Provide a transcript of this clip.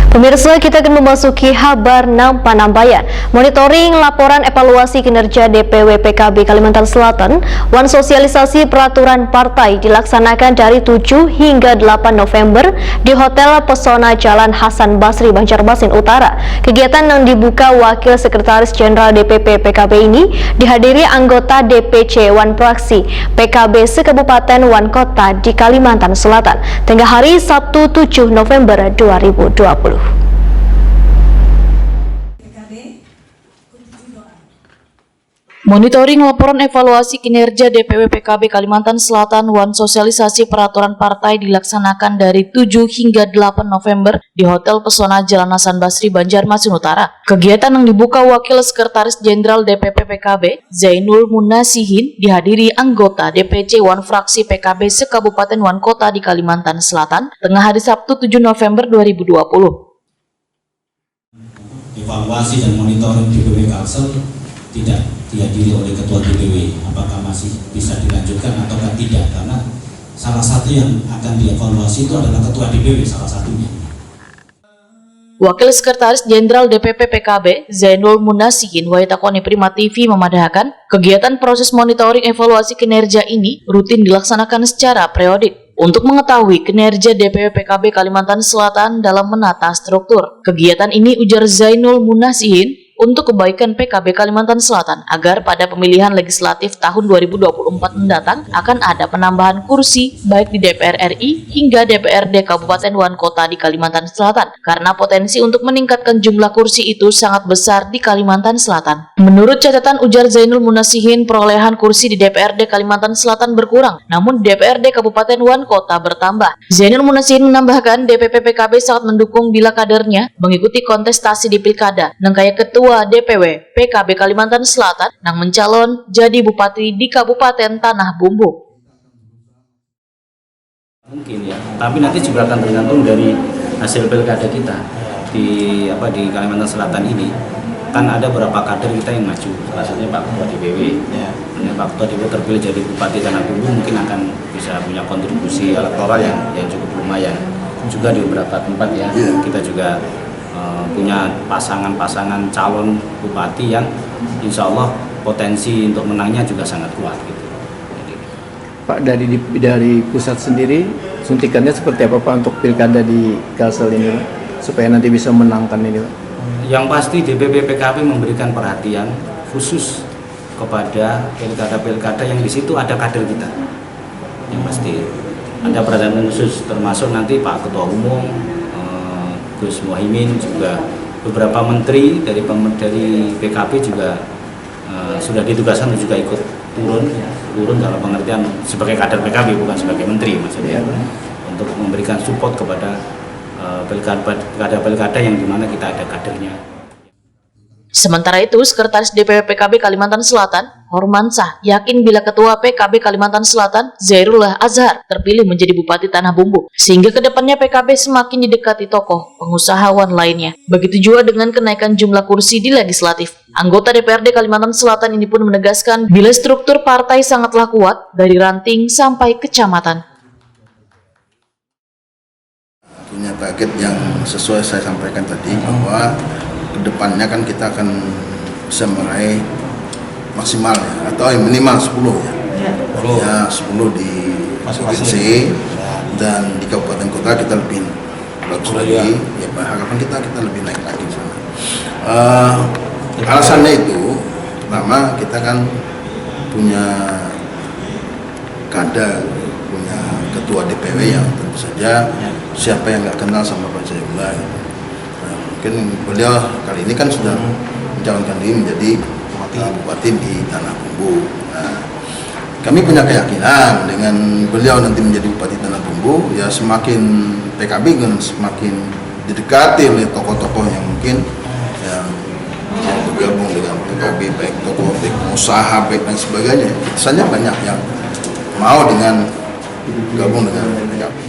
Pemirsa, kita akan memasuki kabar Nampanambayan. Monitoring laporan evaluasi kinerja DPW PKB Kalimantan Selatan, wan sosialisasi peraturan partai dilaksanakan dari 7 hingga 8 November di Hotel Pesona Jalan Hasan Basri, Banjarmasin Utara. Kegiatan yang dibuka Wakil Sekretaris Jenderal DPP PKB ini dihadiri anggota DPC Wan Praksi PKB se-Kabupaten Wan Kota di Kalimantan Selatan, tengah hari Sabtu 7 November 2020. Monitoring laporan evaluasi kinerja DPW PKB Kalimantan Selatan, wan sosialisasi peraturan partai dilaksanakan dari 7 hingga 8 November di Hotel Pesona Jalan Hasan Basri, Banjarmasin Utara. Kegiatan yang dibuka Wakil Sekretaris Jenderal DPP PKB Zainul Munasihin dihadiri anggota DPC Wan Fraksi PKB se-Kabupaten Wan Kota di Kalimantan Selatan, tengah hari Sabtu 7 November 2020. Evaluasi dan monitoring DPW Kalsel tidak dihadiri oleh Ketua DPW, apakah masih bisa dilanjutkan ataukah tidak, karena salah satu yang akan dievaluasi itu adalah Ketua DPW salah satunya. Wakil Sekretaris Jenderal DPP PKB Zainul Munasihin Waitakoni Prima TV memadahkan kegiatan proses monitoring evaluasi kinerja ini rutin dilaksanakan secara periodik untuk mengetahui kinerja DPW PKB Kalimantan Selatan dalam menata struktur. Kegiatan ini, ujar Zainul Munasihin, untuk kebaikan PKB Kalimantan Selatan agar pada pemilihan legislatif tahun 2024 mendatang akan ada penambahan kursi baik di DPR RI hingga DPRD Kabupaten Wan Kota di Kalimantan Selatan, karena potensi untuk meningkatkan jumlah kursi itu sangat besar di Kalimantan Selatan. Menurut catatan, ujar Zainul Munasihin, perolehan kursi di DPRD Kalimantan Selatan berkurang, namun di DPRD Kabupaten Wan Kota bertambah. Zainul Munasihin menambahkan DPP PKB sangat mendukung bila kadernya mengikuti kontestasi di Pilkada, nangkaya Ketua DPW PKB Kalimantan Selatan nang mencalon jadi bupati di Kabupaten Tanah Bumbu. Mungkin ya, tapi nanti juga akan tergantung dari hasil pilkada kita di Kalimantan Selatan ini. Kan ada beberapa kader kita yang maju, salah satunya Pak Ketua DPW. Pak Ketua DPW terpilih jadi bupati Tanah Bumbu, mungkin akan bisa punya kontribusi elektoral yang cukup lumayan. Juga di beberapa tempat ya, kita juga punya pasangan-pasangan calon bupati yang insya Allah potensi untuk menangnya juga sangat kuat gitu. Pak, dari pusat sendiri suntikannya seperti apa Pak untuk pilkada di Kalsel ini Pak? Supaya nanti bisa menangkan ini Pak? Yang pasti DPP PKB memberikan perhatian khusus kepada pilkada-pilkada yang di situ ada kader kita. Yang pasti ada perhatian khusus, termasuk nanti Pak Ketua Umum Gus Muhaimin, juga beberapa menteri dari PKB juga sudah ditugaskan untuk juga ikut turun dalam pengertian sebagai kader PKB, bukan sebagai menteri maksudnya, untuk memberikan support kepada pilkada yang dimana kita ada kadernya. Sementara itu, Sekretaris DPW PKB Kalimantan Selatan, Hormansah, yakin bila Ketua PKB Kalimantan Selatan, Zairullah Azhar, terpilih menjadi Bupati Tanah Bumbu, sehingga kedepannya PKB semakin didekati tokoh pengusahawan lainnya. Begitu juga dengan kenaikan jumlah kursi di legislatif. Anggota DPRD Kalimantan Selatan ini pun menegaskan bila struktur partai sangatlah kuat dari ranting sampai kecamatan. Punya target yang sesuai saya sampaikan tadi, bahwa kedepannya kan kita akan bisa meraih maksimal ya, atau minimal 10 ya, 10 di provinsi dan di kabupaten kota kita lebih bagus lagi ya, harapan kita lebih naik lagi sana. Alasannya itu pertama, kita kan punya kader, punya ketua DPW yang tentu saja siapa yang nggak kenal sama Pak Zairullah. Mungkin beliau kali ini kan sudah mencalonkan diri menjadi bupati di Tanah Bumbu. Nah, kami punya keyakinan dengan beliau nanti menjadi bupati Tanah Bumbu, ya semakin PKB kan semakin didekati oleh tokoh-tokoh yang mungkin yang bergabung dengan PKB, baik tokoh, baik pengusaha, baik dan sebagainya. Misalnya banyak yang mau dengan gabung dengan PKB.